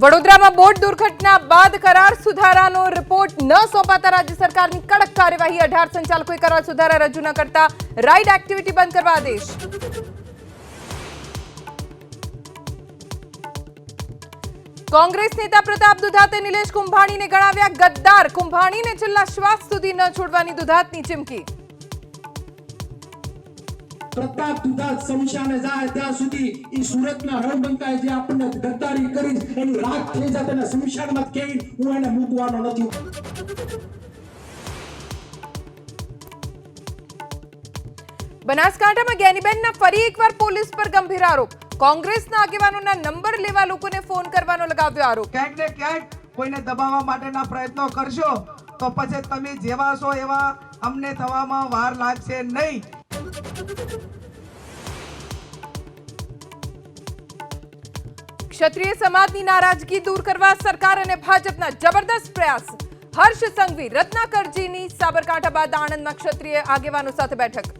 વડોદરામાં બોટ દુર્ઘટના બાદ કરાર સુધારાનો રિપોર્ટ ન સોંપાતા રાજ્ય સરકારની કડક કાર્યવાહી। 18 સંચાલકોએ કરાર સુધારા રજૂ ન કરતા રાઇડ એક્ટિવિટી બંધ કરવા આદેશ। કોંગ્રેસ નેતા પ્રતાપ દુધાતે નિલેશ કુંભાણીને ગણાવ્યા ગદ્દાર। કુંભાણીને છેલ્લા શ્વાસ સુધી ન છોડવાની દુધાતની ચીમકી। પ્રતાપ દુધાત સમશાને જાય ત્યાં સુધી ઈ સુરતના રણબંકાએ જે આપણને ગદ્દારી કરી એની રાખ થઈ જાય તેને સમશાનમાં કેવી હું એને મૂકવાનો નથી। બનાસકાંઠામાં જ્ઞાનીબેનના ફરી એકવાર પોલીસ પર ગંભીર આરોપ। કોંગ્રેસના આગેવાનોના નંબર લેવા લોકોને ફોન કરવાનો લગાવ્યો આરોપ। ક્યાંક ને ક્યાંક કોઈને દબાવવા માટેના પ્રયત્નો કરશો તો પછી તમે જેવા છો એવા અમને થવામાં વાર લાગશે નહીં। ક્ષત્રિય સમાજની નારાજગી દૂર કરવા સરકાર અને ભાજપના જબરદસ્ત પ્રયાસ। હર્ષ સંઘવી રત્નાકરજીની સાબરકાંઠા બાદ આણંદમાં ક્ષત્રિય આગેવાનો સાથે બેઠક।